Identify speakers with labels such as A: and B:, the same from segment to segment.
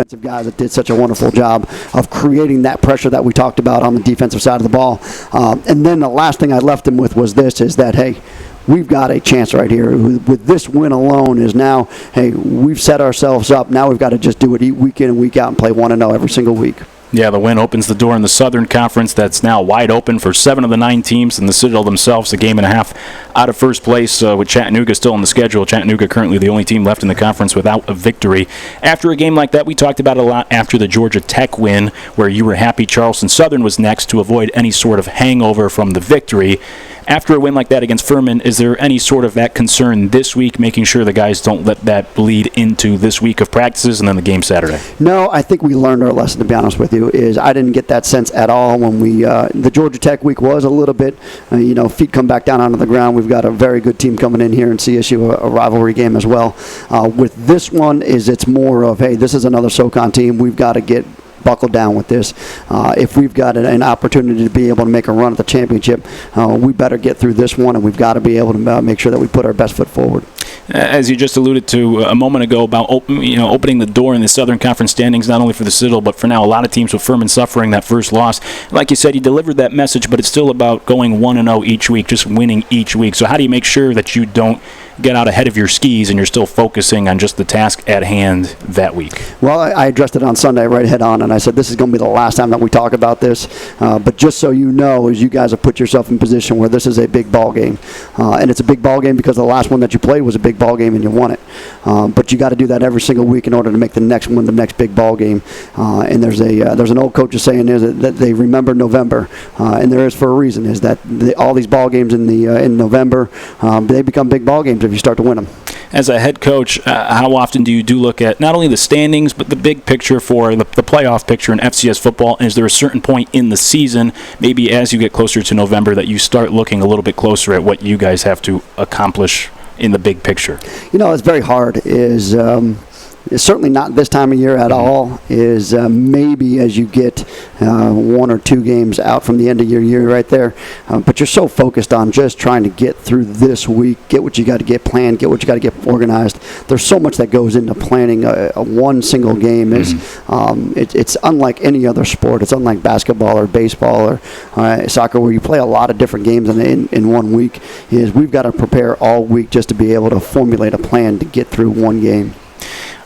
A: defensive guys that did such a wonderful job of creating that pressure that we talked about on the defensive side of the ball. And then the last thing I left them with was this, is that, hey, we've got a chance right here. With this win alone is now, hey, we've set ourselves up. Now we've got to just do it week in and week out and play 1-0 every single week.
B: Yeah, the win opens the door in the Southern Conference. That's now wide open for 7 of the 9 teams, and the Citadel themselves a game and a half out of first place with Chattanooga still on the schedule. Chattanooga currently the only team left in the conference without a victory. After a game like that, we talked about it a lot after the Georgia Tech win, where you were happy Charleston Southern was next to avoid any sort of hangover from the victory. After a win like that against Furman, is there any sort of that concern this week, making sure the guys don't let that bleed into this week of practices and then the game Saturday?
A: No, I think we learned our lesson, to be honest with you. Is I didn't get that sense at all when we the Georgia Tech week was a little bit, feet come back down onto the ground. We've got a very good team coming in here in CSU, a rivalry game as well. With this one, it's more of, hey, this is another SoCon team. We've got to get buckled down with this. If we've got an opportunity to be able to make a run at the championship, we better get through this one, and we've got to be able to make sure that we put our best foot forward.
B: As you just alluded to a moment ago about opening the door in the Southern Conference standings, not only for the Citadel, but for now a lot of teams with Furman suffering that first loss. Like you said, you delivered that message, but it's still about going 1-0 each week, just winning each week. So how do you make sure that you don't get out ahead of your skis and you're still focusing on just the task at hand that week?
A: Well, I addressed it on Sunday right head on, and I said this is going to be the last time that we talk about this. But just so you know, as you guys have put yourself in position where this is a big ball game, and it's a big ball game because the last one that you played was a big ball game and you won it. But you got to do that every single week in order to make the next one the next big ball game. And there's an old coach is saying that they remember November, and there is for a reason. Is that all these ball games in November, they become big ball games if you start to win them.
B: As a head coach, how often do you look at not only the standings but the big picture for the playoff picture in FCS football? And is there a certain point in the season, maybe as you get closer to November, that you start looking a little bit closer at what you guys have to accomplish in the big picture?
A: It's very hard. It's certainly not this time of year at all. Is maybe as you get 1 or 2 games out from the end of your year right there. But you're so focused on just trying to get through this week, get what you got to get planned, get what you got to get organized. There's so much that goes into planning a one single game. It's unlike any other sport. It's unlike basketball or baseball or soccer, where you play a lot of different games in 1 week. We've got to prepare all week just to be able to formulate a plan to get through one game.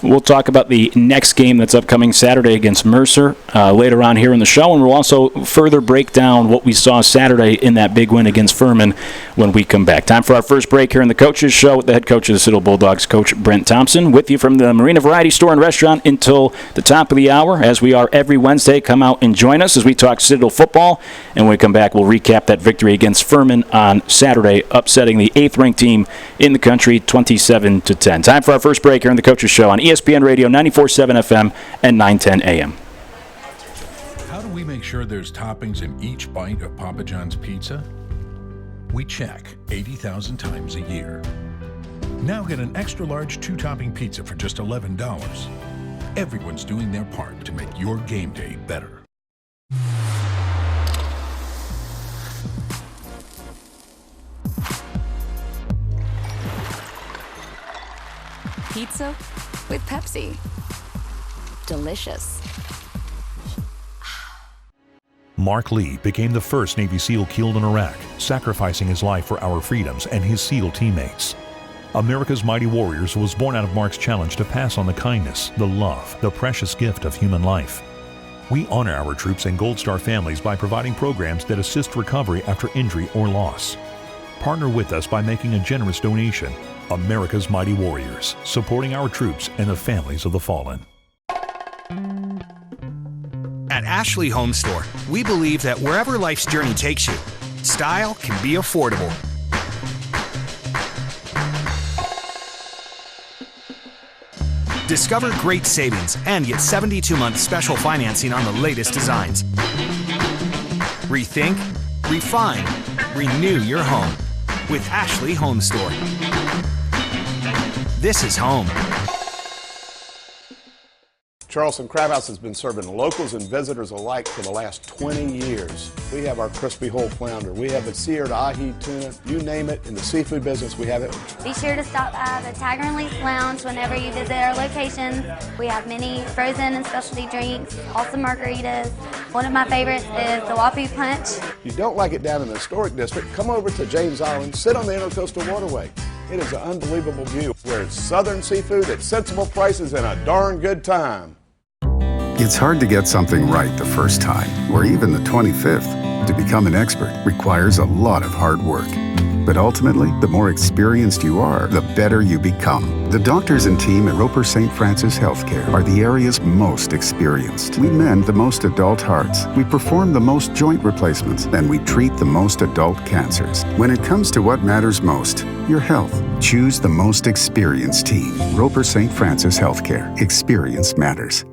B: We'll talk about the next game that's upcoming Saturday against Mercer later on here in the show, and we'll also further break down what we saw Saturday in that big win against Furman when we come back. Time for our first break here in the Coaches Show with the head coach of the Citadel Bulldogs, Coach Brent Thompson, with you from the Marina Variety Store and Restaurant until the top of the hour, as we are every Wednesday. Come out and join us as we talk Citadel football, and when we come back, we'll recap that victory against Furman on Saturday, upsetting the 8th-ranked team in the country 27-10. Time for our first break here in the Coaches Show on ESPN Radio 94.7 FM and 910 AM.
C: How do we make sure there's toppings in each bite of Papa John's pizza? We check 80,000 times a year. Now get an extra large 2-topping pizza for just $11. Everyone's doing their part to make your game day better.
D: Pizza with Pepsi. Delicious.
E: Mark Lee became the first Navy SEAL killed in Iraq, sacrificing his life for our freedoms and his SEAL teammates. America's Mighty Warriors was born out of Mark's challenge to pass on the kindness, the love, the precious gift of human life. We honor our troops and Gold Star families by providing programs that assist recovery after injury or loss. Partner with us by making a generous donation. America's Mighty Warriors, supporting our troops and the families of the fallen.
F: At Ashley Home Store, we believe that wherever life's journey takes you, style can be affordable. Discover great savings and get 72-month special financing on the latest designs. Rethink, refine, renew your home with Ashley Home Store. This is home.
G: Charleston Crab House has been serving locals and visitors alike for the last 20 years. We have our crispy whole flounder. We have the seared ahi tuna. You name it, in the seafood business, we have it.
H: Be sure to stop by the Tiger and Leaf Lounge whenever you visit our locations. We have many frozen and specialty drinks, awesome margaritas. One of my favorites is the Wapu Punch.
G: If you don't like it down in the historic district, come over to James Island, sit on the Intercoastal Waterway. It is an unbelievable view where it's southern seafood at sensible prices and a darn good time.
I: It's hard to get something right the first time, or even the 25th. To become an expert requires a lot of hard work. But ultimately, the more experienced you are, the better you become. The doctors and team at Roper St. Francis Healthcare are the area's most experienced. We mend the most adult hearts, we perform the most joint replacements, and we treat the most adult cancers. When it comes to what matters most, your health, choose the most experienced team. Roper St. Francis Healthcare. Experience matters.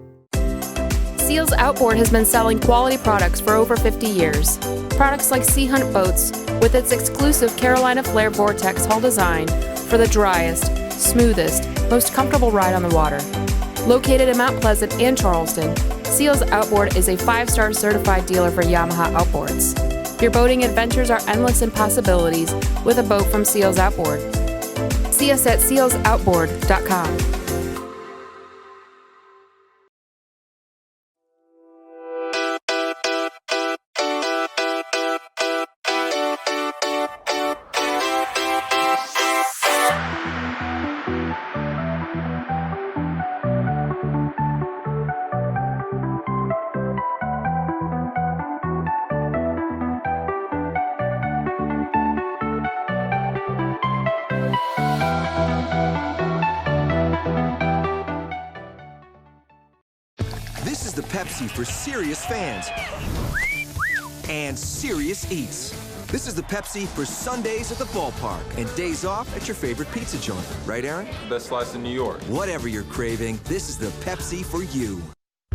J: Seals Outboard has been selling quality products for over 50 years. Products like Sea Hunt Boats with its exclusive Carolina Flare Vortex hull design for the driest, smoothest, most comfortable ride on the water. Located in Mount Pleasant and Charleston, Seals Outboard is a 5-star certified dealer for Yamaha outboards. Your boating adventures are endless in possibilities with a boat from Seals Outboard. See us at sealsoutboard.com.
K: This is the Pepsi for serious fans and serious eats. This is the Pepsi for Sundays at the ballpark and days off at your favorite pizza joint. Right, Aaron?
L: Best slice in New York.
K: Whatever you're craving, this is the Pepsi for you.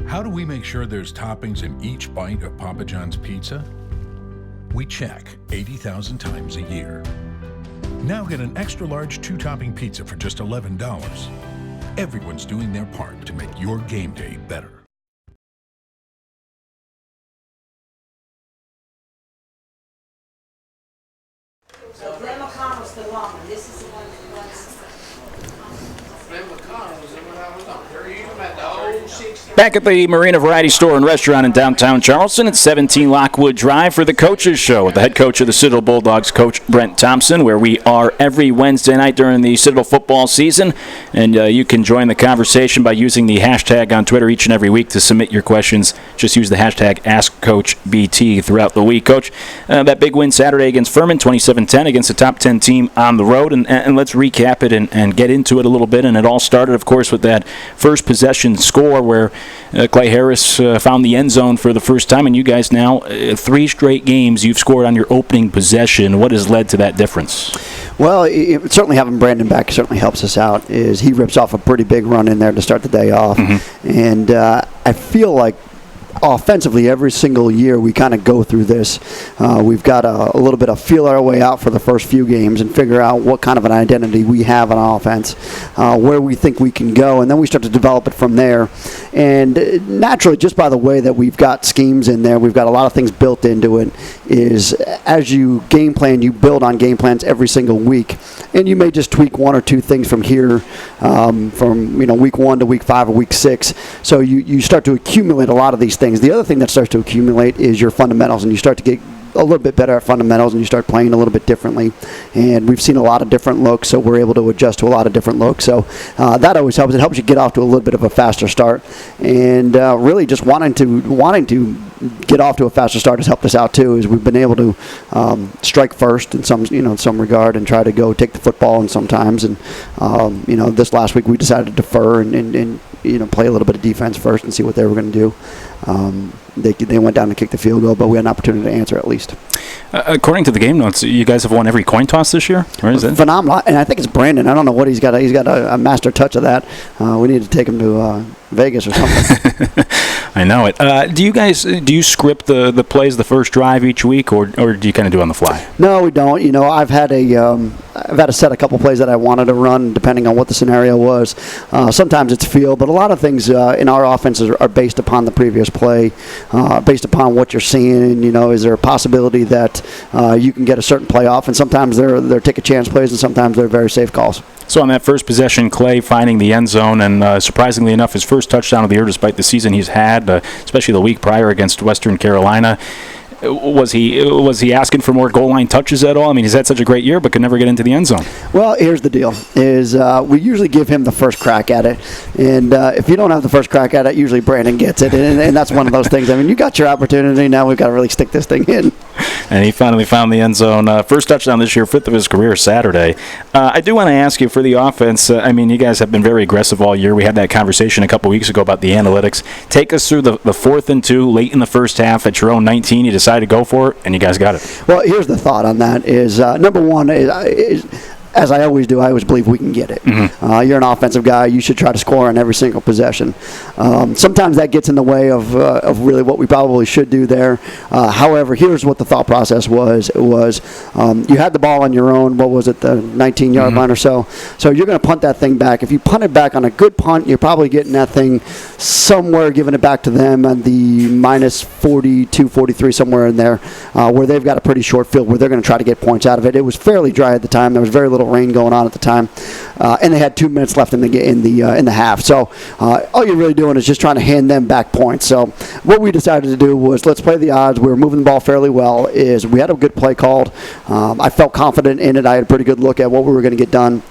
C: How do we make sure there's toppings in each bite of Papa John's pizza? We check 80,000 times a year. Now get an extra large 2-topping pizza for just $11. Everyone's doing their part to make your game day better.
M: So Brent McConnell's the long one. This is the one that runs. Brent McConnell was the one I was on. At the old 60.
B: Back at the Marina Variety Store and Restaurant in downtown Charleston at 17 Lockwood Drive for the Coaches Show with the head coach of the Citadel Bulldogs, Coach Brent Thompson, where we are every Wednesday night during the Citadel football season. And you can join the conversation by using the hashtag on Twitter each and every week to submit your questions. Just use the hashtag AskCoachBT throughout the week. Coach, that big win Saturday against Furman, 27-10 against a top 10 team on the road. And let's recap it and get into it a little bit. And it all started, of course, with that first possession score where Clay Harris found the end zone for the first time, and you guys now, 3 straight games you've scored on your opening possession. What has led to that difference?
A: Well, certainly having Brandon back certainly helps us out. Is he rips off a pretty big run in there to start the day off. Mm-hmm. And I feel like offensively, every single year we kind of go through this. We've got a little bit of feel our way out for the first few games and figure out what kind of an identity we have on offense, where we think we can go, and then we start to develop it from there. And naturally, just by the way that we've got schemes in there, we've got a lot of things built into it, is as you game plan, you build on game plans every single week. And you may just tweak 1 or 2 things from here, from week 1 to week 5 or week 6. So you start to accumulate a lot of these things. The other thing that starts to accumulate is your fundamentals, and you start to get a little bit better at fundamentals, and you start playing a little bit differently. And we've seen a lot of different looks, so we're able to adjust to a lot of different looks. So that always helps. It helps you get off to a little bit of a faster start, and really just wanting to get off to a faster start has helped us out too. Is we've been able to strike first in some regard and try to go take the football in sometimes. And this last week we decided to defer and play a little bit of defense first and see what they were going to do. They went down to kick the field goal, but we had an opportunity to answer at least.
B: According to the game notes, you guys have won every coin toss this year? Or is it
A: phenomenal? And I think it's Brandon. I don't know what he's got. He's got a master touch of that. We need to take him to Vegas or something.
B: I know it. Do you script the plays the first drive each week, or do you kind of do it on the fly?
A: No, we don't. I've had to set a couple plays that I wanted to run depending on what the scenario was. Sometimes it's feel, but a lot of things in our offense are based upon the previous play, based upon what you're seeing. Is there a possibility that you can get a certain play off? And sometimes they're take a chance plays, and sometimes they're very safe calls.
B: So on that first possession, Clay finding the end zone, and surprisingly enough, his first touchdown of the year, despite the season he's had, especially the week prior against Western Carolina. Was he asking for more goal line touches at all? I mean, he's had such a great year, but could never get into the end zone.
A: Well, here's the deal: is we usually give him the first crack at it, and if you don't have the first crack at it, usually Brandon gets it, and that's one of those things. I mean, you got your opportunity. Now we've got to really stick this thing in.
B: And he finally found the end zone. First touchdown this year, 5th of his career, Saturday. I do want to ask you for the offense. You guys have been very aggressive all year. We had that conversation a couple weeks ago about the analytics. Take us through the 4th and 2 late in the first half at your own 19. You decided to go for it, and you guys got it.
A: Well, here's the thought on that is, number one, is as I always do, I always believe we can get it.
B: Mm-hmm.
A: You're an offensive guy. You should try to score on every single possession. Sometimes that gets in the way of really what we probably should do there. However, here's what the thought process was. It was you had the ball on your own, what was it, the 19-yard line or so. So you're going to punt that thing back. If you punt it back on a good punt, you're probably getting that thing somewhere, giving it back to them at the minus 42, 43, somewhere in there, where they've got a pretty short field where they're going to try to get points out of it. It was fairly dry at the time. There was very little rain going on at the time, and they had 2 minutes left in the half. So all you're really doing is just trying to hand them back points. So what we decided to do was let's play the odds. We were moving the ball fairly well. Is we had a good play called. I felt confident in it. I had a pretty good look at what we were going to get done.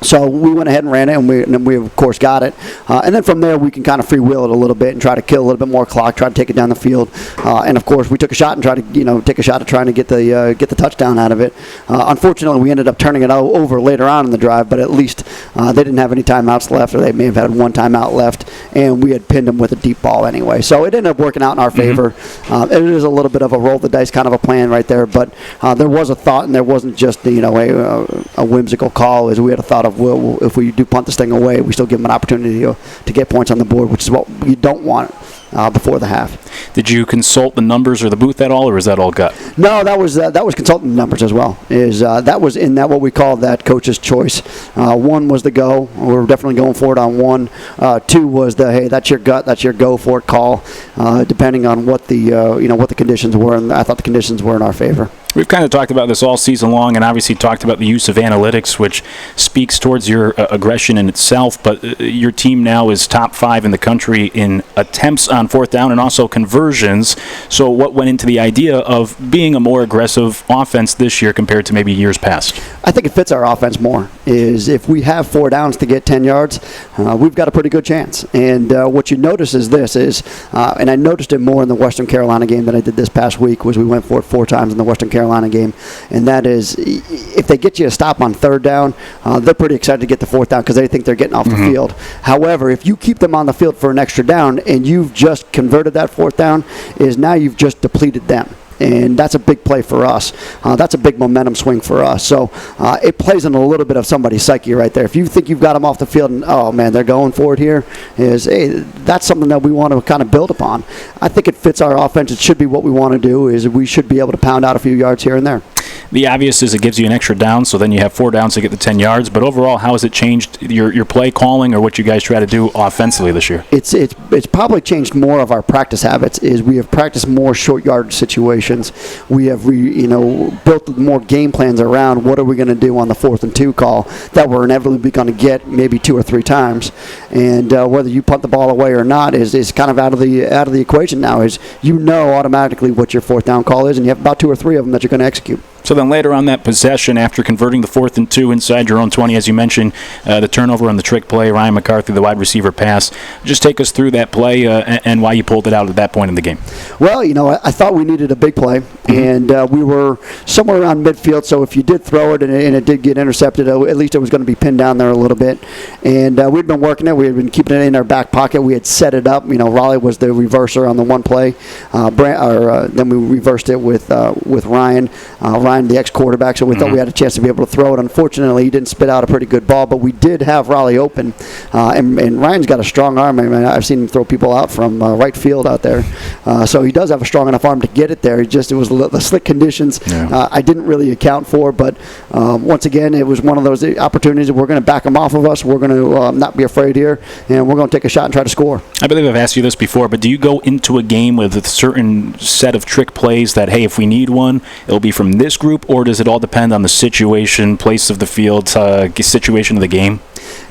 A: So we went ahead and ran it, and we of course got it. And then from there, we can kind of freewheel it a little bit and try to kill a little bit more clock, try to take it down the field. And of course, we took a shot and tried to take a shot at trying to get the touchdown out of it. Unfortunately, we ended up turning it over later on in the drive, but at least they didn't have any timeouts left, or they may have had one timeout left, and we had pinned them with a deep ball anyway. So it ended up working out in our favor. It is a little bit of a roll the dice kind of a plan right there, but there was a thought, and there wasn't just a whimsical call. As we had a thought of, well, if we do punt this thing away, we still give them an opportunity to get points on the board, which is what you don't want before the half.
B: Did you consult the numbers or the booth at all, or is that all gut?
A: No, that was consulting the numbers as well. That was in that what we call that coach's choice. 1 was the go. We're definitely going for it on 1. 2 was the hey, that's your gut, that's your go for it call, depending on what the conditions were, and I thought the conditions were in our favor.
B: We've kind of talked about this all season long, and obviously talked about the use of analytics, which speaks towards your aggression in itself, but your team now is top 5 in the country in attempts on 4th down and also conversions. So what went into the idea of being a more aggressive offense this year compared to maybe years past?
A: I think it fits our offense more. Is if we have 4 downs to get 10 yards, we've got a pretty good chance. And what you notice is this and I noticed it more in the Western Carolina game than I did this past week, was we went for it 4 times in the Western Carolina game, and that is if they get you a stop on 3rd down, they're pretty excited to get the 4th down because they think they're getting off the field. However, if you keep them on the field for an extra down and you've just converted that 4th down, is now you've just depleted them. And that's a big play for us. That's a big momentum swing for us. So it plays in a little bit of somebody's psyche right there. If you think you've got them off the field and, oh, man, they're going for it here, that's something that we want to kind of build upon. I think it fits our offense. It should be what we want to do, is we should be able to pound out a few yards here and there.
B: The obvious is it gives you an extra down, so then you have 4 downs to get the 10 yards. But overall, how has it changed your play calling or what you guys try to do offensively this year?
A: It's probably changed more of our practice habits. Is we have practiced more short yardage situations. We have built more game plans around what are we going to do on the 4th and 2 call that we're inevitably going to get maybe 2 or 3 times. And whether you punt the ball away or not is kind of out of the equation now. Is automatically what your 4th down call is, and you have about 2 or 3 of them that you're going to execute.
B: So then later on that possession, after converting the 4th and 2 inside your own 20, as you mentioned, the turnover on the trick play, Ryan McCarthy, the wide receiver pass. Just take us through that play and why you pulled it out at that point in the game.
A: Well, I thought we needed a big play, and we were somewhere around midfield, so if you did throw it and it did get intercepted, at least it was going to be pinned down there a little bit. And we'd been working it. We had been keeping it in our back pocket. We had set it up. Raleigh was the reverser on the one play. Then we reversed it with Ryan. Ryan Ryan, the ex-quarterback, so we thought we had a chance to be able to throw it. Unfortunately, he didn't spit out a pretty good ball, but we did have Raleigh open. And Ryan's got a strong arm. I mean, I've seen him throw people out from right field out there. So he does have a strong enough arm to get it there. It was the slick conditions I didn't really account for. But once again, it was one of those opportunities that we're going to back them off of us. We're going to not be afraid here, and we're going to take a shot and try to score.
B: I believe I've asked you this before, but do you go into a game with a certain set of trick plays that, hey, if we need one, it'll be from this group, or does it all depend on the situation, place of the field, situation of the game?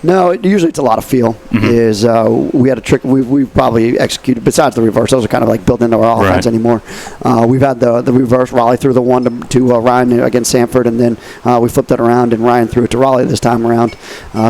A: No, usually it's a lot of feel. We had a trick we've probably executed, besides the reverse. Those are kind of like built into our offense anymore. We've had the reverse. Raleigh threw the one to Ryan against Sanford, and then we flipped it around, and Ryan threw it to Raleigh this time around.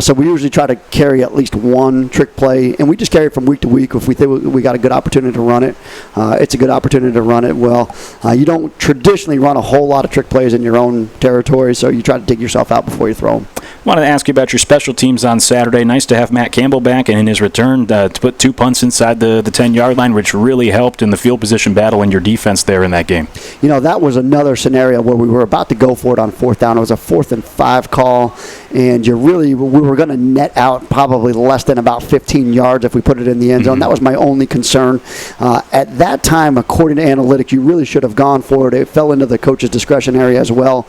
A: So we usually try to carry at least one trick play, and we just carry it from week to week. If we think we got a good opportunity to run it, it's a good opportunity to run it well. You don't traditionally run a whole lot of trick plays in your own territory, so you try to dig yourself out before you throw them.
B: I wanted to ask you about your special teams on Saturday. Nice to have Matt Campbell back, and in his return to put 2 punts inside the 10-yard line, which really helped in the field position battle in your defense there in that game.
A: You know, that was another scenario where we were about to go for it on 4th down. It was a 4th and 5 call, and we were going to net out probably less than about 15 yards if we put it in the end zone. That was my only concern. At that time, according to analytics, you really should have gone for it. It fell into the coach's discretion area as well,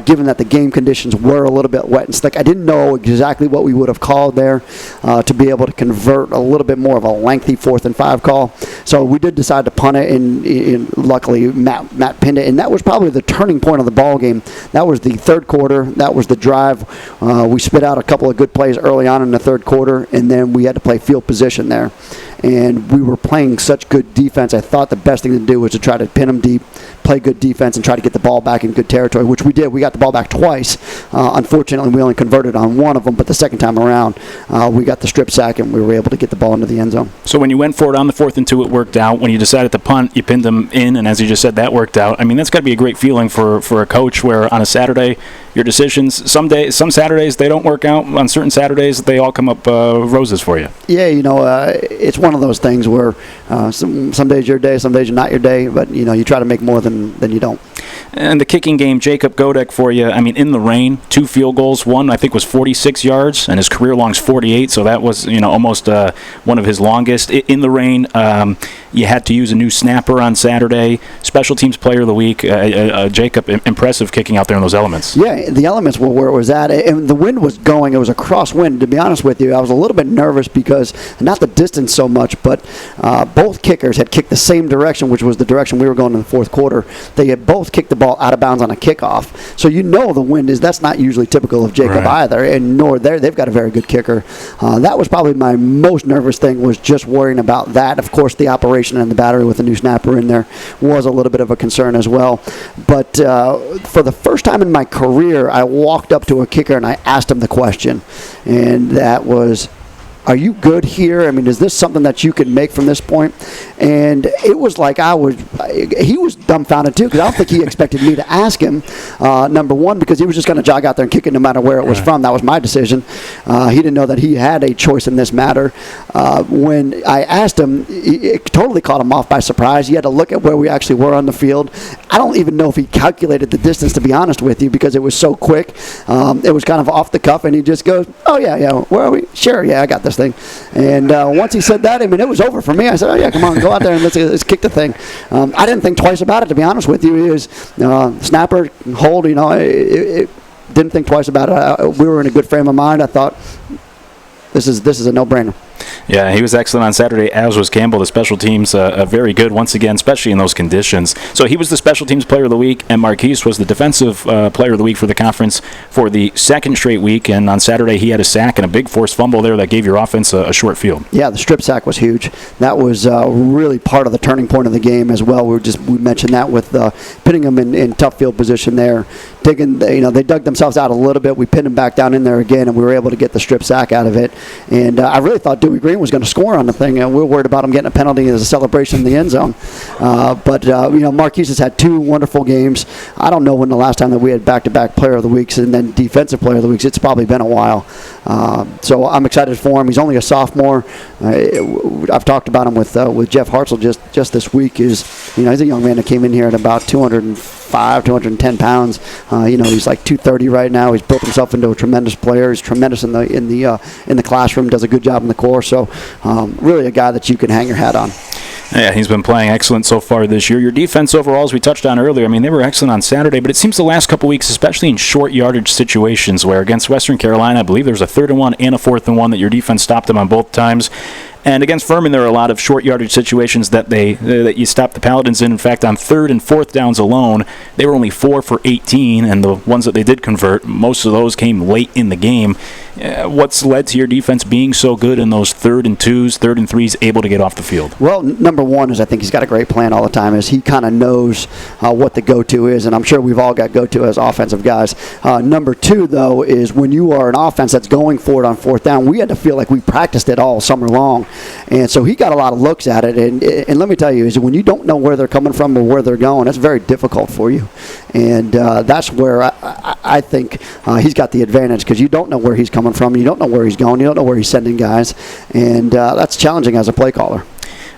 A: given that the game conditions were a little bit wet and slick. I didn't know exactly what we would have called there to be able to convert a little bit more of a lengthy 4th and 5 call. So we did decide to punt it, and luckily Matt pinned it, and that was probably the turning point of the ball game. That was the 3rd quarter. That was the drive. We spit out a couple of good plays early on in the 3rd quarter, and then we had to play field position there. And we were playing such good defense. I thought the best thing to do was to try to pin them deep, play good defense, and try to get the ball back in good territory, which we did. We got the ball back twice. Unfortunately, we only converted on one of them, but the second time around, we got the strip sack, and we were able to get the ball into the end zone.
B: So when you went for it on the 4th and 2, it worked out. When you decided to punt, you pinned them in, and as you just said, that worked out. I mean, that's got to be a great feeling for a coach where on a Saturday, your decisions, some Saturdays they don't work out. On certain Saturdays, they all come up roses for you.
A: Yeah, it's one of those things where some days your day, some days are not your day, but you try to make more than you don't.
B: And the kicking game, Jacob Godek for you. I mean, in the rain, 2 field goals. One I think was 46 yards, and his career long's 48. So that was almost one of his longest. In the rain, you had to use a new snapper on Saturday. Special teams player of the week, Jacob. Impressive kicking out there in those elements.
A: Yeah, the elements were where it was at, and the wind was going. It was a crosswind. To be honest with you, I was a little bit nervous because not the distance so much, but both kickers had kicked the same direction, which was the direction we were going in the 4th quarter. They had both kicked the ball out of bounds on a kickoff. So the wind that's not usually typical of Jacob either, and nor they've got a very good kicker. That was probably my most nervous thing, was just worrying about that. Of course, the operation and the battery with the new snapper in there was a little bit of a concern as well. But for the first time in my career, I walked up to a kicker and I asked him the question, and that was, are you good here? I mean, is this something that you can make from this point? And it was like he was dumbfounded too, because I don't think he expected me to ask him, number one, because he was just going to jog out there and kick it no matter where it was from. That was my decision. He didn't know that he had a choice in this matter. When I asked him, it totally caught him off by surprise. He had to look at where we actually were on the field. I don't even know if he calculated the distance, to be honest with you, because it was so quick. It was kind of off the cuff, and he just goes, oh, yeah, where are we? Sure, yeah, I got this thing. And once he said that, I mean, it was over for me. I said, oh, yeah, come on, go out there and let's kick the thing. I didn't think twice about it, to be honest with you. It was snapper, hold, it didn't think twice about it. We were in a good frame of mind. I thought, this is a no-brainer.
B: Yeah, he was excellent on Saturday, as was Campbell. The special teams very good once again, especially in those conditions. So he was the special teams player of the week, and Marquise was the defensive player of the week for the conference for the 2nd straight week. And on Saturday, he had a sack and a big forced fumble there that gave your offense a short field. Yeah, the strip sack was huge. That was really part of the turning point of the game as well. We mentioned that with pinning them in tough field position there. They dug themselves out a little bit. We pinned them back down in there again, and we were able to get the strip sack out of it. And I really thought Dewey Green was going to score on the thing, and we were worried about him getting a penalty as a celebration in the end zone. But Marquise has had 2 wonderful games. I don't know when the last time that we had back-to-back player of the weeks and then defensive player of the weeks. It's probably been a while. So I'm excited for him. He's only a sophomore. I've talked about him with Jeff Hartzell just this week. He's a young man that came in here at about 250
A: 205, 210 pounds. He's like 230 right now. He's built himself into a tremendous player. He's tremendous in the classroom. Does a good job in the course. So really a guy that you can hang your hat on.
B: Yeah, he's been playing excellent so far this year. Your defense overall, as we touched on earlier, I mean, they were excellent on Saturday, but it seems the last couple weeks, especially in short yardage situations, where against Western Carolina, I believe there was a 3rd and 1 and a 4th and 1 that your defense stopped them on both times. And against Furman, there are a lot of short yardage situations that you stop the Paladins in. In fact, on 3rd and 4th downs alone, they were only 4 for 18, and the ones that they did convert, most of those came late in the game. What's led to your defense being so good in those 3rd and 2s, 3rd and 3s, able to get off the field?
A: Well, number one is I think he's got a great plan all the time. Is he kind of knows what the go-to is, and I'm sure we've all got go-to as offensive guys. Number two, though, is when you are an offense that's going for it on 4th down, we had to feel like we practiced it all summer long. And so he got a lot of looks at it. And let me tell you, is when you don't know where they're coming from or where they're going, it's very difficult for you. And that's where I think he's got the advantage, because you don't know where he's coming from. You don't know where he's going. You don't know where he's sending guys. And that's challenging as a play caller.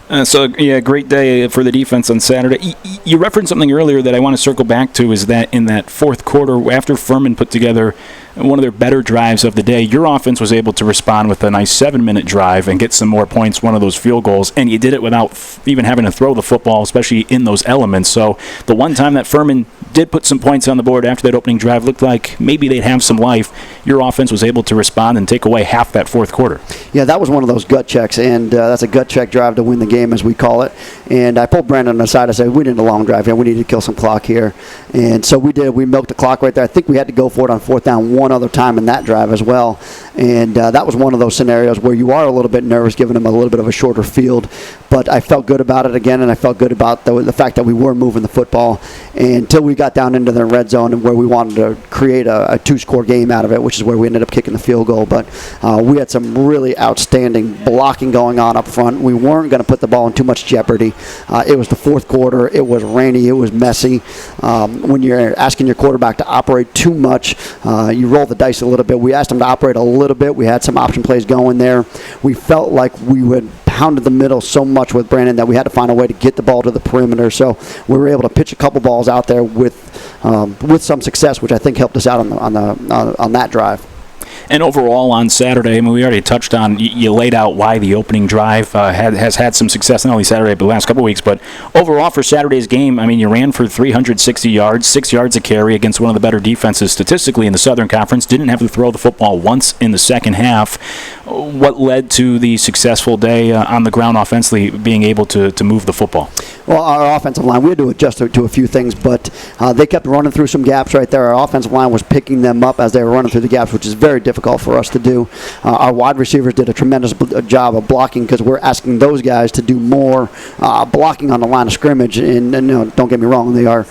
B: Great day for the defense on Saturday. You referenced something earlier that I want to circle back to, is that in that 4th quarter, after Furman put together one of their better drives of the day, your offense was able to respond with a nice 7-minute drive and get some more points, one of those field goals, and you did it without even having to throw the football, especially in those elements. So the one time that Furman did put some points on the board after that opening drive, looked like maybe they'd have some life, your offense was able to respond and take away half that 4th quarter.
A: Yeah, that was one of those gut checks, and that's a gut check drive to win the game, as we call it. And I pulled Brandon aside. I said, we need a long drive here. We need to kill some clock here. And so we did. We milked the clock right there. I think we had to go for it on 4th down one other time in that drive as well. And that was one of those scenarios where you are a little bit nervous, giving them a little bit of a shorter field. But I felt good about it again, and I felt good about the fact that we were moving the football until we got down into the red zone and where we wanted to create a 2-score game out of it, which is where we ended up kicking the field goal. But we had some really outstanding blocking going on up front. We weren't going to put the ball in too much jeopardy. It was the 4th quarter. It was rainy. It was messy. When you're asking your quarterback to operate too much, you roll the dice a little bit. We asked him to operate a little bit. We had some option plays going there. We felt like we would pounded the middle so much with Brandon that we had to find a way to get the ball to the perimeter. So we were able to pitch a couple balls out there with some success, which I think helped us out on that drive.
B: And overall on Saturday, I mean, we already touched on, you laid out why the opening drive has had some success, not only Saturday, but the last couple of weeks. But overall for Saturday's game, I mean, you ran for 360 yards, 6 yards a carry against one of the better defenses statistically in the Southern Conference. Didn't have to throw the football once in the second half. What led to the successful day on the ground offensively, being able to move the football?
A: Well, our offensive line, we had to adjust to a few things, but they kept running through some gaps right there. Our offensive line was picking them up as they were running through the gaps, which is very difficult for us to do. Our wide receivers did a tremendous job of blocking, because we're asking those guys to do more blocking on the line of scrimmage. And don't get me wrong, they are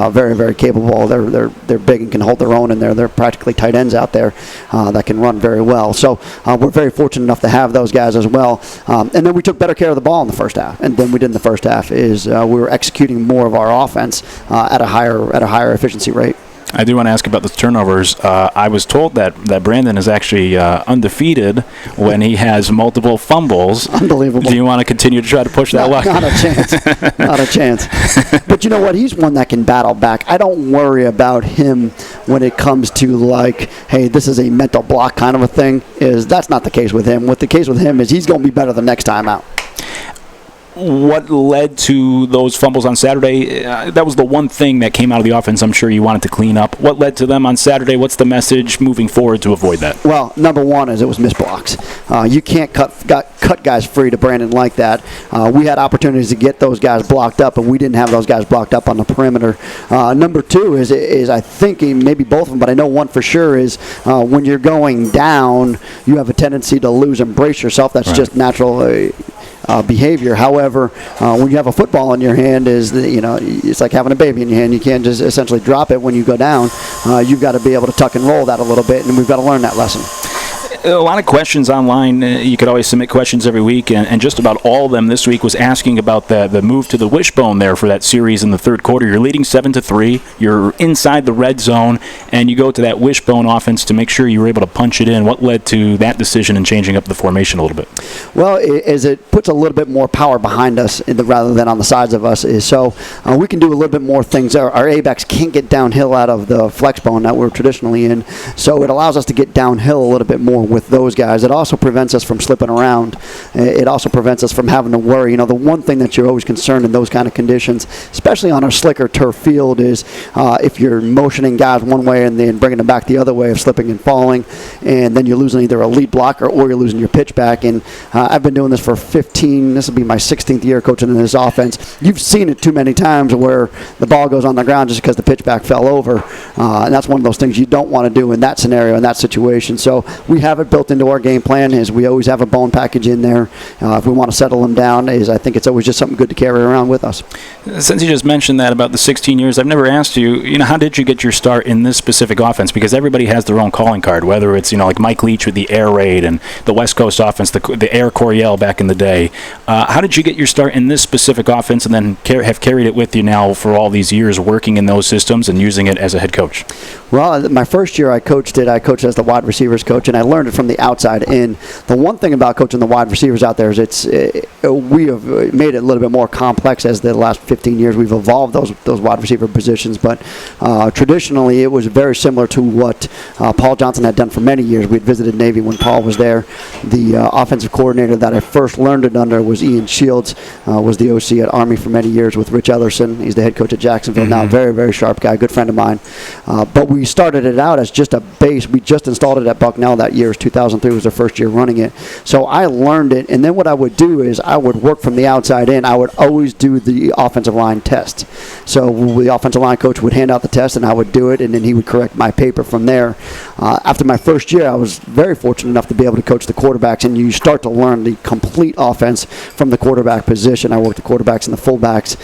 A: very, very capable. They're big and can hold their own in there. They're practically tight ends out there that can run very well. So we're very fortunate enough to have those guys as well. And then we took better care of the ball in the first half. And then we did in the first half is we were executing more of our offense at a higher efficiency rate.
B: I do want to ask about the turnovers. I was told that Brandon is actually undefeated when he has multiple fumbles.
A: Unbelievable.
B: Do you want to continue to try to push that luck?
A: Not a chance. Not a chance. But you know what? He's one that can battle back. I don't worry about him when it comes to, like, hey, this is a mental block kind of a thing. That's not the case with him. What the case with him is he's going to be better the next time out.
B: What led to those fumbles on Saturday? That was the one thing that came out of the offense I'm sure you wanted to clean up. What led to them on Saturday? What's the message moving forward to avoid that?
A: Well, number one is it was missed blocks. You can't cut guys free to Brandon like that. We had opportunities to get those guys blocked up, and we didn't have those guys blocked up on the perimeter. Number two is I think maybe both of them, but I know one for sure is when you're going down, you have a tendency to lose and brace yourself. That's just natural behavior. However, when you have a football in your hand, it's like having a baby in your hand. You can't just essentially drop it when you go down. You've got to be able to tuck and roll that a little bit, and we've got to learn that lesson.
B: A lot of questions online. You could always submit questions every week, and just about all of them this week was asking about the move to the wishbone there for that series in the third quarter. You're leading 7-3. You're inside the red zone, and you go to that wishbone offense to make sure you were able to punch it in. What led to that decision and changing up the formation a little bit?
A: Well, as it puts a little bit more power behind us rather than on the sides of us, is so we can do a little bit more things. Our A-backs can't get downhill out of the flex bone that we're traditionally in, so it allows us to get downhill a little bit more with those guys. It also prevents us from slipping around. It also prevents us from having to worry. The one thing that you're always concerned in those kind of conditions, especially on our slicker turf field, is if you're motioning guys one way and then bringing them back the other way of slipping and falling, and then you're losing either a lead blocker or you're losing your pitch back. And I've been doing this for 15, this will be my 16th year coaching in this offense. You've seen it too many times where the ball goes on the ground just because the pitch back fell over. And that's one of those things you don't want to do in that scenario, in that situation. So we have it built into our game plan, is we always have a bone package in there. If we want to settle them down, I think it's always just something good to carry around with us.
B: Since you just mentioned that about the 16 years, I've never asked you, how did you get your start in this specific offense? Because everybody has their own calling card, whether it's, like Mike Leach with the air raid and the West Coast offense, the air Coryell back in the day. How did you get your start in this specific offense and then have carried it with you now for all these years working in those systems and using it as a head coach?
A: Well, my first year I coached as the wide receivers coach, and I learned it from the outside in. The one thing about coaching the wide receivers out there is we have made it a little bit more complex as the last 15 years. We've evolved those wide receiver positions, but traditionally it was very similar to what Paul Johnson had done for many years. We'd visited Navy when Paul was there. The offensive coordinator that I first learned it under was Ian Shields, was the OC at Army for many years with Rich Ellerson. He's the head coach at Jacksonville now. Very, very sharp guy, good friend of mine. But we started it out as just a base. We just installed it at Bucknell that year. 2003 was our first year running it. So I learned it, and then what I would do is I would work from the outside in. I would always do the offensive line test. So the offensive line coach would hand out the test, and I would do it, and then he would correct my paper from there. After my first year, I was very fortunate enough to be able to coach the quarterbacks, and you start to learn the complete offense from the quarterback position. I worked the quarterbacks and the fullbacks,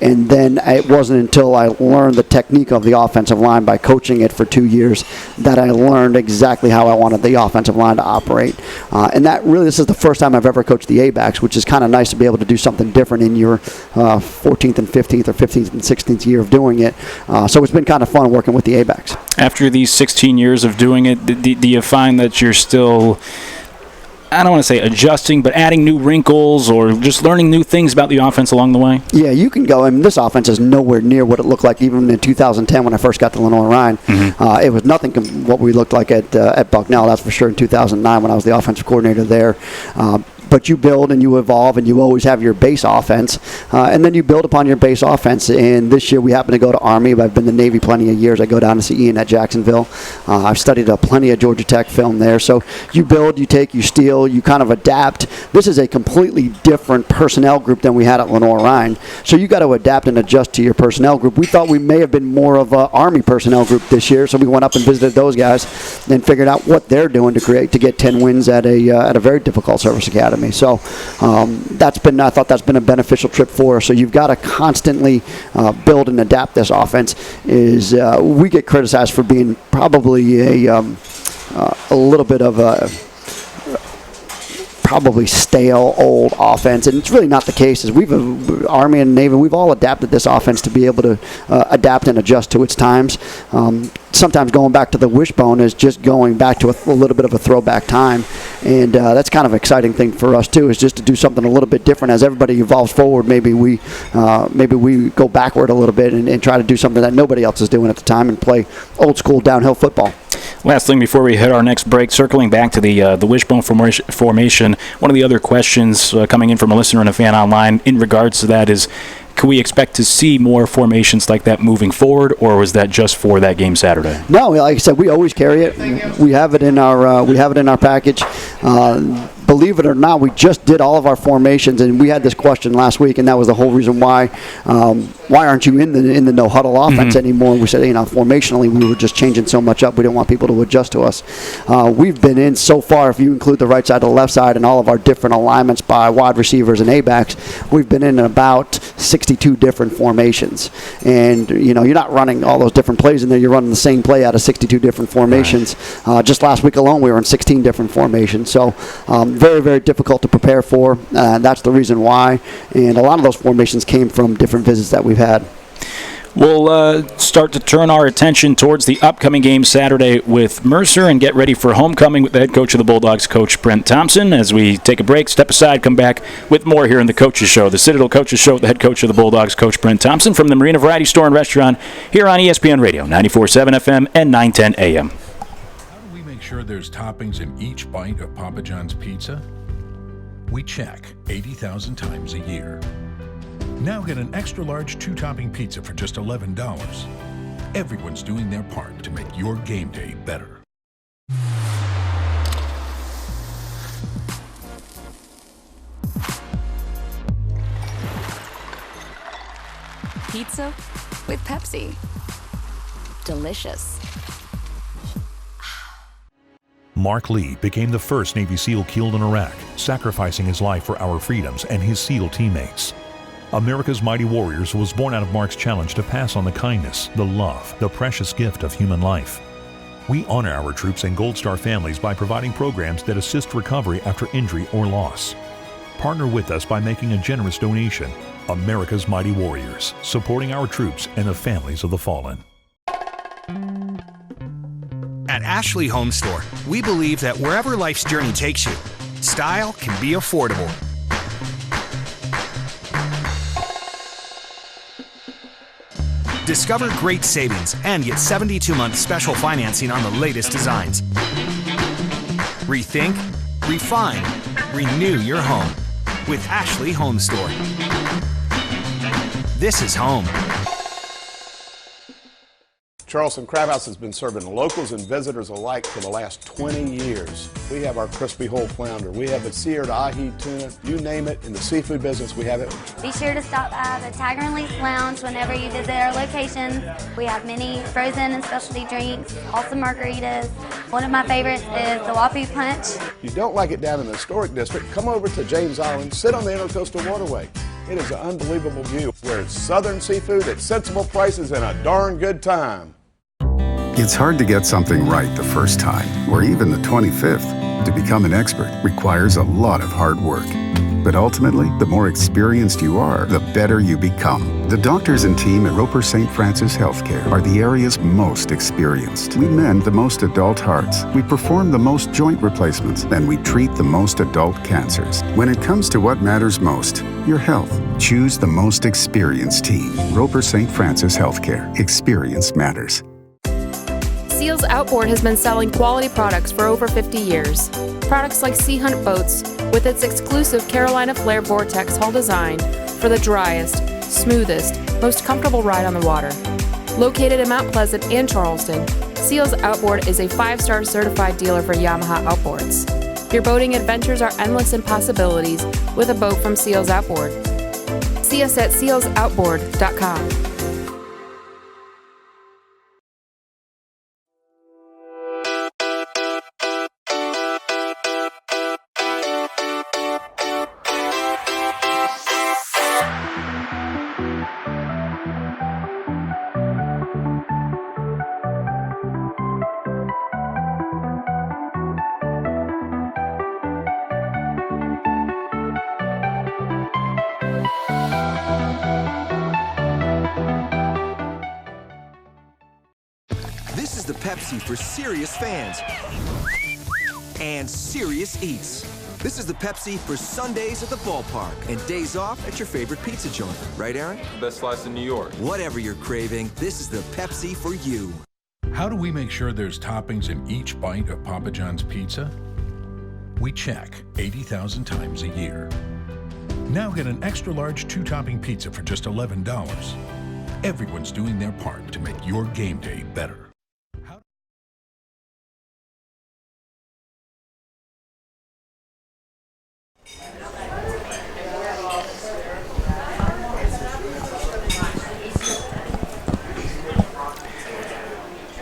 A: and then it wasn't until I learned the technique of the offensive line by coaching it for 2 years that I learned exactly how I wanted the offensive line to operate. And this is the first time I've ever coached the A-backs, which is kind of nice to be able to do something different in your 14th and 15th or 15th and 16th year of doing it. So it's been kind of fun working with the A-backs.
B: After these 16 years of doing it, do you find that you're still, I don't want to say adjusting, but adding new wrinkles or just learning new things about the offense along the way?
A: Yeah, you can go. I mean, this offense is nowhere near what it looked like even in 2010 when I first got to Lenoir-Rhyne. It was nothing what we looked like at Bucknell, that's for sure, in 2009 when I was the offensive coordinator there. But you build and you evolve, and you always have your base offense, and then you build upon your base offense. And this year we happen to go to Army, but I've been to Navy plenty of years. I go down to see Ian at Jacksonville. I've studied plenty of Georgia Tech film there. So you build, you take, you steal, you kind of adapt. This is a completely different personnel group than we had at Lenoir-Rhyne. So you got to adapt and adjust to your personnel group. We thought we may have been more of an Army personnel group this year, so we went up and visited those guys and figured out what they're doing to get 10 wins at a very difficult service academy. So I thought that's been a beneficial trip for us. So you've got to constantly build and adapt this offense. We get criticized for being probably a little bit of a probably stale old offense, and it's really not the case. Army and Navy, we've all adapted this offense to be able to adapt and adjust to its times. Sometimes going back to the wishbone is just going back to a little bit of a throwback time, and that's kind of an exciting thing for us too, is just to do something a little bit different. As everybody evolves forward, maybe we go backward a little bit and try to do something that nobody else is doing at the time and play old school downhill football.
B: Last thing before we hit our next break, circling back to the wishbone formation, one of the other questions coming in from a listener and a fan online in regards to that is, can we expect to see more formations like that moving forward, or was that just for that game Saturday?
A: No, like I said, we always carry it. We have it in our package. believe it or not, we just did all of our formations, and we had this question last week, and that was the whole reason why aren't you in the no huddle offense anymore? We said, formationally we were just changing so much up, we didn't want people to adjust to us. We've been in so far, if you include the right side to the left side and all of our different alignments by wide receivers and A-backs, we've been in about 62 different formations. And you're not running all those different plays in there, you're running the same play out of 62 different formations. Right. Just last week alone we were in 16 different formations. So very, very difficult to prepare for. That's the reason why. And a lot of those formations came from different visits that we've had.
B: We'll start to turn our attention towards the upcoming game Saturday with Mercer and get ready for homecoming with the head coach of the Bulldogs, Coach Brent Thompson. As we take a break, step aside, come back with more here in the Coaches Show, the Citadel Coaches Show with the head coach of the Bulldogs, Coach Brent Thompson, from the Marina Variety Store and Restaurant here on ESPN Radio, 94.7 FM and 910 AM.
C: How do we make sure there's toppings in each bite of Papa John's pizza? We check 80,000 times a year. Now get an extra large 2-topping pizza for just $11. Everyone's doing their part to make your game day better.
D: Pizza with Pepsi. Delicious.
E: Mark Lee became the first Navy SEAL killed in Iraq, sacrificing his life for our freedoms and his SEAL teammates. America's Mighty Warriors was born out of Mark's challenge to pass on the kindness, the love, the precious gift of human life. We honor our troops and Gold Star families by providing programs that assist recovery after injury or loss. Partner with us by making a generous donation. America's Mighty Warriors, supporting our troops and the families of the fallen.
F: At Ashley Home Store, we believe that wherever life's journey takes you, style can be affordable. Discover great savings and get 72-month special financing on the latest designs. Rethink, refine, renew your home with Ashley Home Store. This is home.
G: Charleston Crab House has been serving locals and visitors alike for the last 20 years. We have our crispy whole flounder. We have the seared ahi tuna. You name it, in the seafood business, we have it.
H: Be sure to stop by the Tiger and Leaf Lounge whenever you visit our locations. We have many frozen and specialty drinks, awesome margaritas. One of my favorites is the Wapu Punch.
G: If you don't like it down in the historic district, come over to James Island, sit on the Intercoastal Waterway. It is an unbelievable view where it's southern seafood at sensible prices and a darn good time.
I: It's hard to get something right the first time, or even the 25th. To become an expert requires a lot of hard work. But ultimately, the more experienced you are, the better you become. The doctors and team at Roper St. Francis Healthcare are the area's most experienced. We mend the most adult hearts, we perform the most joint replacements, and we treat the most adult cancers. When it comes to what matters most, your health, choose the most experienced team. Roper St. Francis Healthcare. Experience matters.
J: Seals Outboard has been selling quality products for over 50 years. Products like Sea Hunt boats with its exclusive Carolina Flare Vortex hull design for the driest, smoothest, most comfortable ride on the water. Located in Mount Pleasant and Charleston, Seals Outboard is a 5-star certified dealer for Yamaha outboards. Your boating adventures are endless in possibilities with a boat from Seals Outboard. See us at sealsoutboard.com.
K: This is the Pepsi for serious fans and serious eats. This is the Pepsi for Sundays at the ballpark and days off at your favorite pizza joint. Right, Aaron?
L: Best slice in New York.
K: Whatever you're craving, this is the Pepsi for you.
C: How do we make sure there's toppings in each bite of Papa John's pizza? We check 80,000 times a year. Now get an extra large 2-topping pizza for just $11. Everyone's doing their part to make your game day better.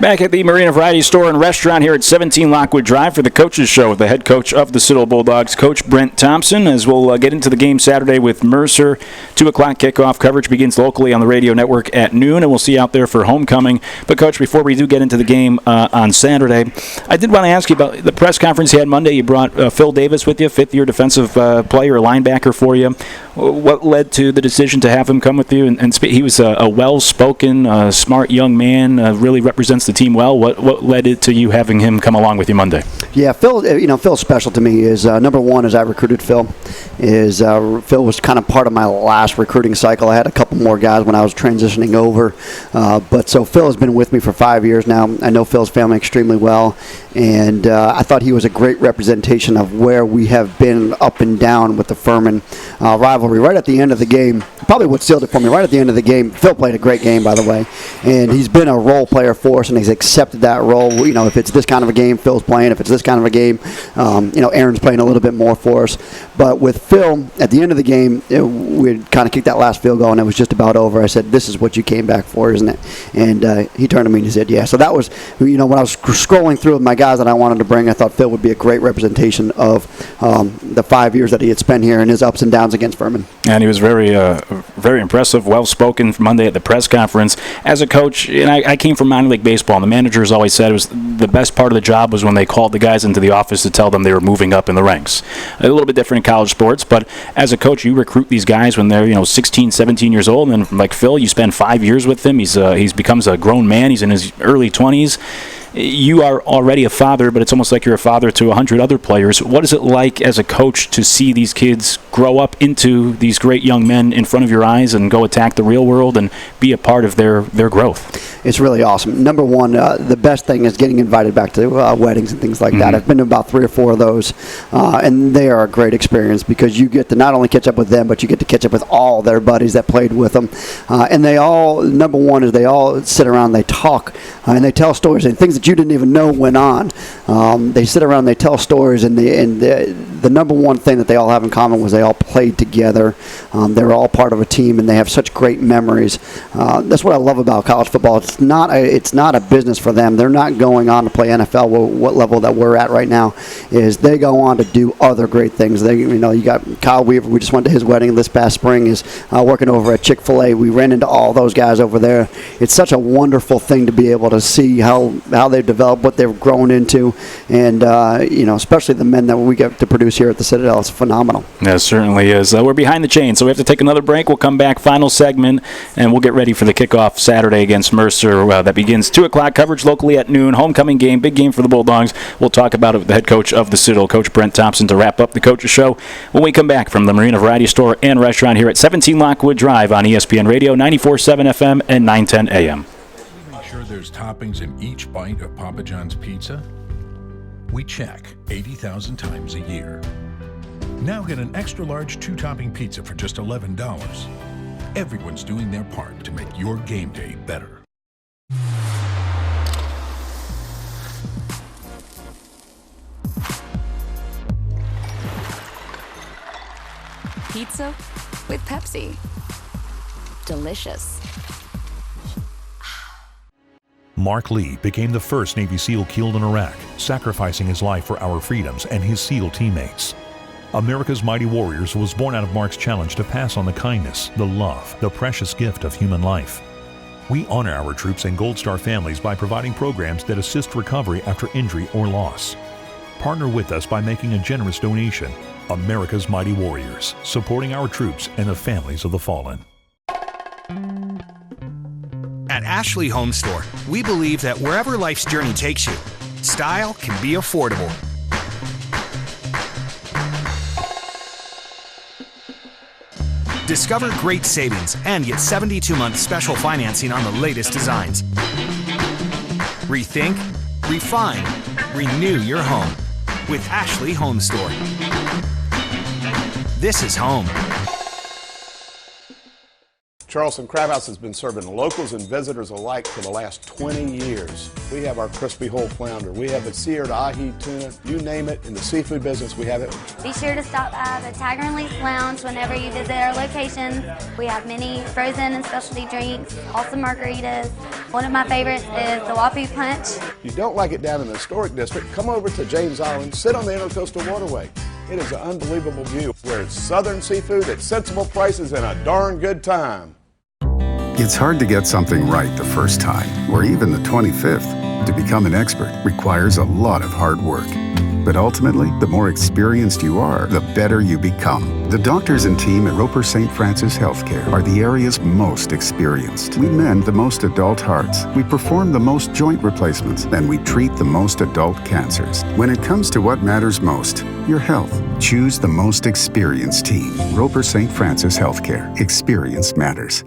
B: Back at the Marina Variety Store and Restaurant here at 17 Lockwood Drive for the Coaches Show with the head coach of the Citadel Bulldogs, Coach Brent Thompson, as we'll get into the game Saturday with Mercer. 2 o'clock kickoff. Coverage begins locally on the radio network at noon, and we'll see you out there for homecoming. But, Coach, before we do get into the game on Saturday, I did want to ask you about the press conference you had Monday. You brought Phil Davis with you, fifth-year defensive player, linebacker for you. What led to the decision to have him come with you? And he was a well-spoken, smart young man, really represents the team well. What led it to you having him come along with you Monday?
A: Yeah, Phil. Phil's special to me. Is number one, as I recruited Phil, Phil was kind of part of my last recruiting cycle. I had a couple more guys when I was transitioning over, but so Phil has been with me for 5 years now. I know Phil's family extremely well, and I thought he was a great representation of where we have been up and down with the Furman rivalry. Right at the end of the game, probably what sealed it for me. Right at the end of the game, Phil played a great game, by the way, and he's been a role player for us, and he's accepted that role. If it's this kind of a game, Phil's playing. If it's this kind of a game, Aaron's playing a little bit more for us. But with Phil, at the end of the game, we kind of kicked that last field goal, and it was just about over. I said, "This is what you came back for, isn't it?" And he turned to me and he said, "Yeah." So that was, when I was scrolling through my guys that I wanted to bring, I thought Phil would be a great representation of the 5 years that he had spent here and his ups and downs against Furman.
B: And he was very, very impressive, well-spoken Monday at the press conference. As a coach, and I came from minor league baseball, and the managers always said it was the best part of the job was when they called the guys into the office to tell them they were moving up in the ranks. A little bit different in college sports, but as a coach, you recruit these guys when they're 16, 17 years old, and like Phil, you spend 5 years with him. He's becomes a grown man. He's in his early 20s. You are already a father, but it's almost like you're a father to 100 other players. What is it like as a coach to see these kids grow up into these great young men in front of your eyes and go attack the real world and be a part of their growth?
A: It's really awesome. Number one, the best thing is getting invited back to weddings and things like that. I've been to about 3 or 4 of those, and they are a great experience because you get to not only catch up with them, but you get to catch up with all their buddies that played with them. And they all, number one, is they all sit around, they talk, and they tell stories and things that you didn't even know went on. They sit around, they tell stories, and the number one thing that they all have in common was they all played together. They're all part of a team, and they have such great memories. That's what I love about college football. It's not a business for them. They're not going on to play NFL. What level that we're at right now is they go on to do other great things. You got Kyle Weaver. We just went to his wedding this past spring. Is working over at Chick-fil-A. We ran into all those guys over there. It's such a wonderful thing to be able to see how they've developed, what they've grown into, and especially the men that we get to produce here at the Citadel. It's phenomenal.
B: Yeah, it certainly is. We're behind the chain, so we have to take another break. We'll come back, final segment, and we'll get ready for the kickoff Saturday against Mercer. That begins 2 o'clock, coverage locally at noon. Homecoming game, big game for the Bulldogs. We'll talk about it with the head coach of the Citadel, Coach Brent Thompson, to wrap up the Coaches Show when we come back from the Marina Variety Store and Restaurant here at 17 Lockwood Drive on ESPN Radio, 94.7 FM and 910 AM.
C: Make sure there's toppings in each bite of Papa John's pizza. We check 80,000 times a year. Now get an extra large 2-topping pizza for just $11. Everyone's doing their part to make your game day better.
D: Pizza with Pepsi. Delicious.
E: Mark Lee became the first Navy SEAL killed in Iraq, sacrificing his life for our freedoms and his SEAL teammates. America's Mighty Warriors was born out of Mark's challenge to pass on the kindness, the love, the precious gift of human life. We honor our troops and Gold Star families by providing programs that assist recovery after injury or loss. Partner with us by making a generous donation. America's Mighty Warriors, supporting our troops and the families of the fallen.
F: At Ashley Home Store, we believe that wherever life's journey takes you, style can be affordable. Discover great savings and get 72-month special financing on the latest designs. Rethink, refine, renew your home with Ashley Home Store. This is home.
G: Charleston Crab House has been serving locals and visitors alike for the last 20 years. We have our crispy whole flounder. We have the seared ahi tuna. You name it, in the seafood business, we have it.
H: Be sure to stop by the Tiger and Leaf Lounge whenever you visit our locations. We have many frozen and specialty drinks, awesome margaritas, One of my favorites is the Wappi Punch.
G: If you don't like it down in the historic district, come over to James Island, sit on the Intercoastal Waterway. It is an unbelievable view where it's southern seafood at sensible prices and a darn good time.
I: It's hard to get something right the first time, or even the 25th. To become an expert requires a lot of hard work. But ultimately, the more experienced you are, the better you become. The doctors and team at Roper St. Francis Healthcare are the area's most experienced. We mend the most adult hearts, we perform the most joint replacements, and we treat the most adult cancers. When it comes to what matters most, your health, choose the most experienced team. Roper St. Francis Healthcare. Experience matters.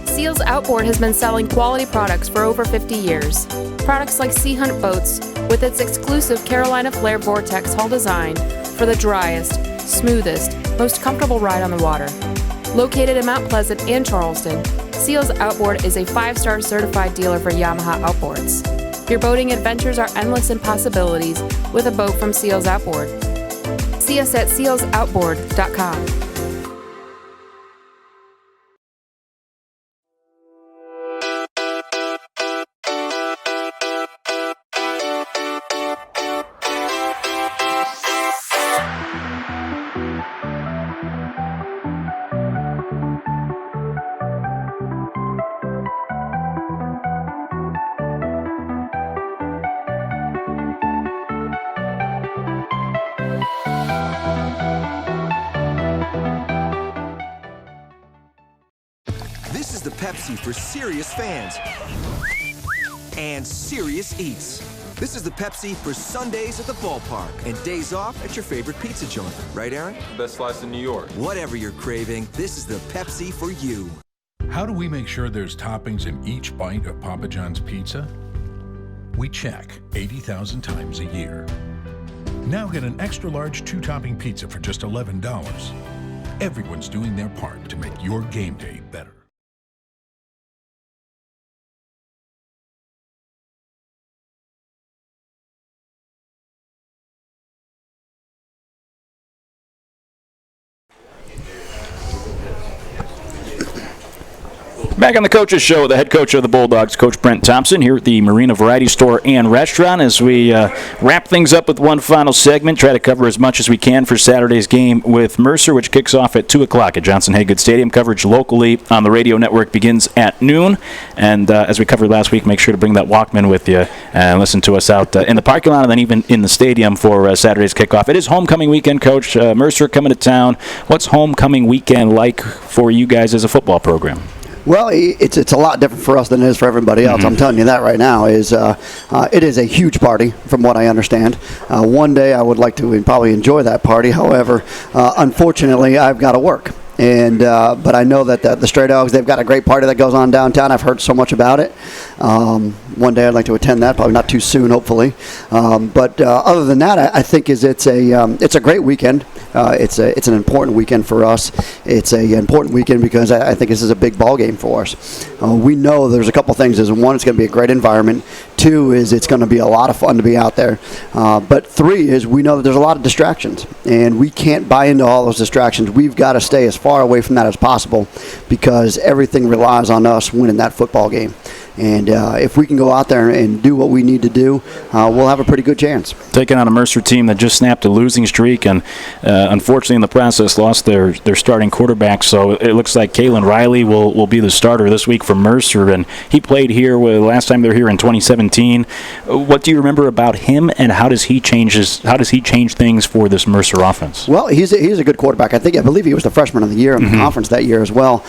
J: Seals Outboard has been selling quality products for over 50 years. Products like Sea Hunt boats with its exclusive Carolina Flare Vortex hull design for the driest, smoothest, most comfortable ride on the water. Located in Mount Pleasant and Charleston, Seals Outboard is a 5-star certified dealer for Yamaha outboards. Your boating adventures are endless in possibilities with a boat from Seals Outboard. See us at sealsoutboard.com.
K: This is the Pepsi for serious fans and serious eats. This is the Pepsi for Sundays at the ballpark and days off at your favorite pizza joint. Right, Aaron?
L: Best slice in New York.
K: Whatever you're craving, this is the Pepsi for you.
C: How do we make sure there's toppings in each bite of Papa John's pizza? We check 80,000 times a year. Now get an extra large 2-topping pizza for just $11. Everyone's doing their part to make your game day better.
B: Back on the Coaches Show, the head coach of the Bulldogs, Coach Brent Thompson, here at the Marina Variety Store and Restaurant as we wrap things up with one final segment, try to cover as much as we can for Saturday's game with Mercer, which kicks off at 2 o'clock at Johnson-Haygood Stadium. Coverage locally on the radio network begins at noon. And as we covered last week, make sure to bring that Walkman with you and listen to us out in the parking lot and then even in the stadium for Saturday's kickoff. It is homecoming weekend, Coach. Mercer coming to town. What's homecoming weekend like for you guys as a football program?
A: Well, it's a lot different for us than it is for everybody else. I'm telling you that right now. It is a huge party, from what I understand. One day I would like to probably enjoy that party. However, unfortunately, I've got to work. But I know that the Stray Dogs, they've got a great party that goes on downtown. I've heard so much about it. One day I'd like to attend that, probably not too soon, hopefully. But other than that, I think it's a great weekend. It's an important weekend for us. It's an important weekend because I think this is a big ball game for us. We know there's a couple things. One, it's going to be a great environment. Two is it's going to be a lot of fun to be out there. But three is we know that there's a lot of distractions, and we can't buy into all those distractions. We've got to stay as far away from that as possible because everything relies on us winning that football game. And if we can go out there and do what we need to do, we'll have a pretty good chance.
B: Taking on a Mercer team that just snapped a losing streak and unfortunately in the process lost their starting quarterback. So it looks like Kalen Riley will be the starter this week for Mercer. And he played here last time they were here in 2017. What do you remember about him, and how does he change things for this Mercer offense?
A: Well, he's a good quarterback. I believe he was the freshman of the year in the conference that year as well.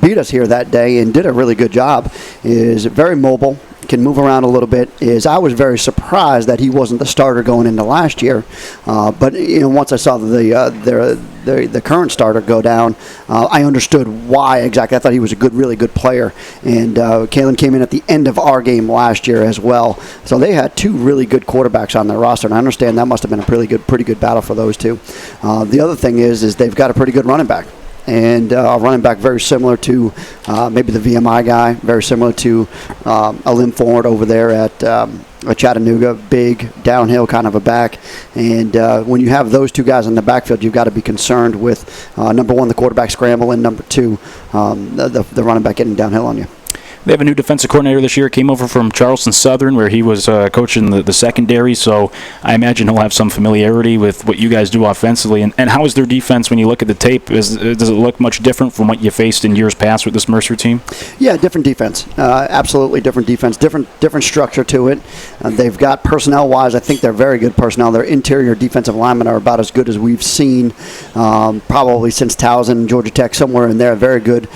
A: Beat us here that day and did a really good job. Is very mobile, can move around a little bit. I was very surprised that he wasn't the starter going into last year. But once I saw the current starter go down, I understood why exactly. I thought he was a really good player. And Kalen came in at the end of our game last year as well. So they had two really good quarterbacks on their roster, and I understand that must have been a pretty good battle for those two. The other thing is they've got a pretty good running back. And a running back very similar to maybe the VMI guy, very similar to a Lim Ford over there at Chattanooga, big downhill kind of a back. And when you have those two guys in the backfield, you've got to be concerned with, number one, the quarterback scramble, and number two, the running back getting downhill on you.
B: They have a new defensive coordinator this year. Came over from Charleston Southern, where he was coaching the secondary. So I imagine he'll have some familiarity with what you guys do offensively. And how is their defense when you look at the tape? Does it look much different from what you faced in years past with this Mercer team?
A: Yeah, different defense. Absolutely different defense. Different structure to it. They've got personnel-wise, I think they're very good personnel. Their interior defensive linemen are about as good as we've seen probably since Towson, Georgia Tech, somewhere in there. Very good,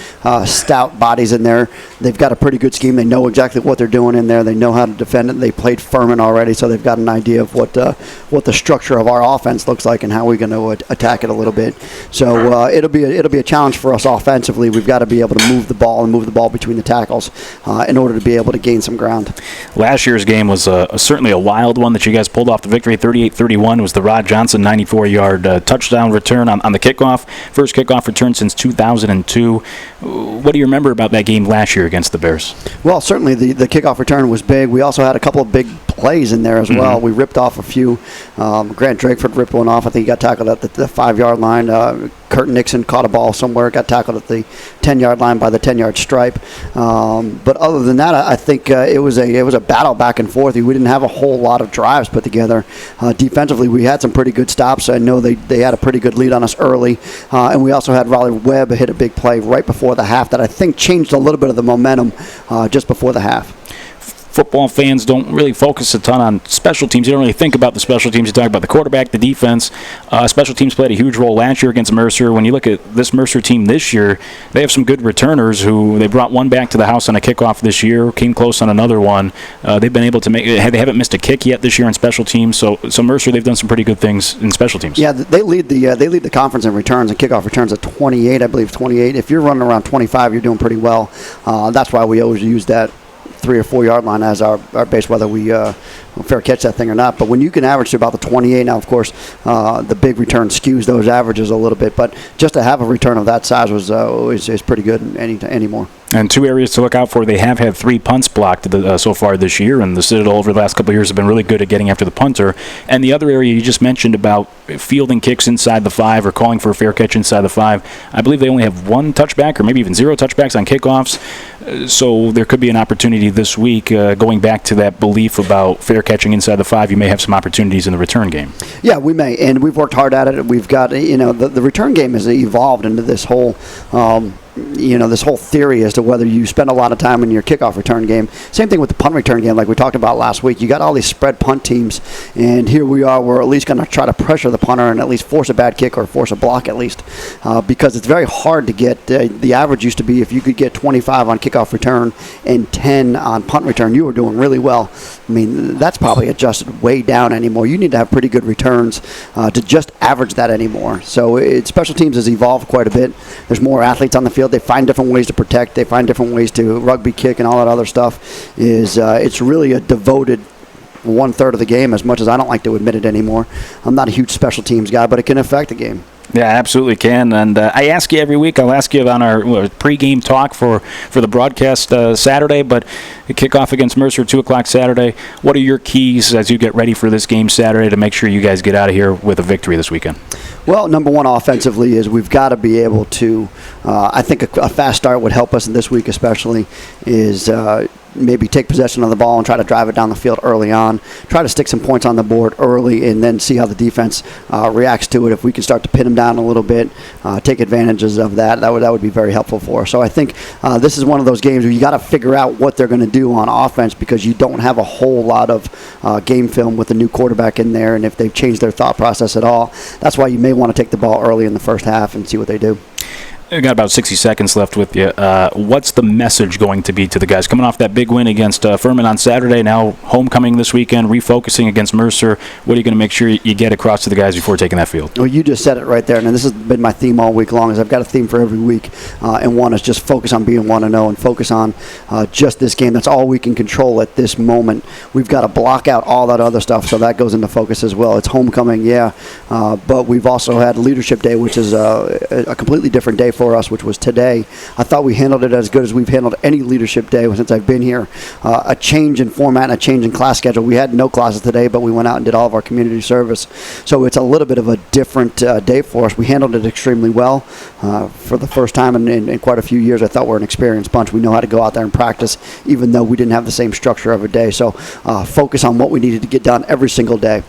A: stout bodies in there. They've got a pretty good scheme. They know exactly what they're doing in there. They know how to defend it. They played Furman already, so they've got an idea of what the structure of our offense looks like and how we're going to attack it a little bit. So it'll be a challenge for us offensively. We've got to be able to move the ball and move the ball between the tackles in order to be able to gain some ground.
B: Last year's game was certainly a wild one that you guys pulled off the victory. 38-31 was the Rod Johnson 94-yard touchdown return on the kickoff. First kickoff return since 2002. What do you remember about that game last year against the Bears?
A: Well, certainly the kickoff return was big. We also had a couple of big plays in there as well. We ripped off a few. Grant Drakeford ripped one off. I think he got tackled at the 5-yard line. Kurt Nixon caught a ball somewhere, got tackled at the 10-yard line by the 10-yard stripe. But other than that, I think it was a battle back and forth. We didn't have a whole lot of drives put together. Defensively, we had some pretty good stops. I know they had a pretty good lead on us early. And we also had Raleigh Webb hit a big play right before the half that I think changed a little bit of the momentum just before the half.
B: Football fans don't really focus a ton on special teams. You don't really think about the special teams. You talk about the quarterback, the defense. Special teams played a huge role last year against Mercer. When you look at this Mercer team this year, they have some good returners who they brought one back to the house on a kickoff this year, came close on another one. They've been able to they haven't missed a kick yet this year in special teams. So Mercer, they've done some pretty good things in special teams.
A: Yeah, they lead the conference in returns and kickoff returns at 28, I believe 28. If you're running around 25, you're doing pretty well. That's why we always use that 3 or 4 yard line as our base, whether we fair catch that thing or not. But when you can average to about the 28, now of course the big return skews those averages a little bit, but just to have a return of that size is pretty good anymore.
B: And 2 areas to look out for. They have had 3 punts blocked so far this year, and the Citadel over the last couple of years have been really good at getting after the punter. And the other area you just mentioned about fielding kicks inside the 5 or calling for a fair catch inside the 5, I believe they only have 1 touchback or maybe even 0 touchbacks on kickoffs. So there could be an opportunity this week, going back to that belief about fair catching inside the 5, you may have some opportunities in the return game.
A: Yeah, we may, and we've worked hard at it. We've got, the return game has evolved into this whole this whole theory as to whether you spend a lot of time in your kickoff return game. Same thing with the punt return game, like we talked about last week. You got all these spread punt teams, and here we are. We're at least going to try to pressure the punter and at least force a bad kick or force a block at least, because it's very hard to get. The average used to be if you could get 25 on kickoff return and 10 on punt return, you were doing really well. I mean, that's probably adjusted way down anymore. You need to have pretty good returns to just average that anymore. So special teams has evolved quite a bit. There's more athletes on the field. They find different ways to protect. They find different ways to rugby kick and all that other stuff. It's really a devoted 1/3 of the game, as much as I don't like to admit it anymore. I'm not a huge special teams guy, but it can affect the game.
B: Yeah, absolutely can. And I ask you every week. I'll ask you on our pregame talk for the broadcast Saturday, but the kickoff against Mercer, 2 o'clock Saturday. What are your keys as you get ready for this game Saturday to make sure you guys get out of here with a victory this weekend?
A: Well, number one offensively is we've got to be able to, I think a fast start would help us this week especially, is maybe take possession of the ball and try to drive it down the field early on. Try to stick some points on the board early and then see how the defense reacts to it. If we can start to pin them down a little bit, take advantages of that, that would be very helpful for us. So I think this is one of those games where you got to figure out what they're going to do on offense, because you don't have a whole lot of game film with the new quarterback in there, and if they've changed their thought process at all. That's why you may want to take the ball early in the first half and see what they do.
B: We've got about 60 seconds left with you. What's the message going to be to the guys coming off that big win against Furman on Saturday, now homecoming this weekend, refocusing against Mercer? What are you going to make sure you get across to the guys before taking that field?
A: Well, you just said it right there, and this has been my theme all week long. Is I've got a theme for every week, and one is just focus on being 1-0 and focus on just this game. That's all we can control at this moment. We've got to block out all that other stuff, so that goes into focus as well. It's homecoming, yeah, but we've also had Leadership Day, which is a completely different day for for us, which was today. I thought we handled it as good as we've handled any leadership day since I've been here. A change in format and a change in class schedule. We had no classes today, but we went out and did all of our community service. So it's a little bit of a different day for us. We handled it extremely well. For the first time in quite a few years, I thought we're an experienced bunch. We know how to go out there and practice, even though we didn't have the same structure of a day. So focus on what we needed to get done every single day.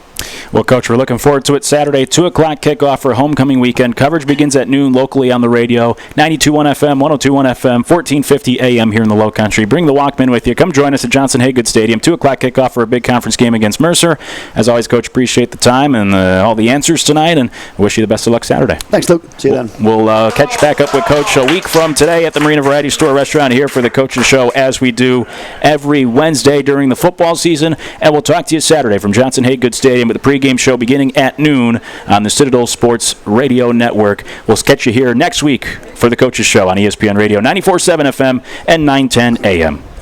B: Well, Coach, we're looking forward to it Saturday, 2 o'clock kickoff for homecoming weekend. Coverage begins at noon locally on the radio, 92.1 FM, 102.1 FM, 1450 AM here in the Low Country. Bring the Walkman with you. Come join us at Johnson-Haygood Stadium, 2 o'clock kickoff for a big conference game against Mercer. As always, Coach, appreciate the time and all the answers tonight, and I wish you the best of luck Saturday.
A: Thanks, Luke. See you then.
B: We'll catch back up with Coach a week from today at the Marina Variety Store Restaurant here for the Coach's Show, as we do every Wednesday during the football season, and we'll talk to you Saturday from Johnson-Haygood Stadium with the pregame show beginning at noon on the Citadel Sports Radio Network. We'll catch you here next week for the Coach's Show on ESPN Radio 94.7 FM and 910 AM.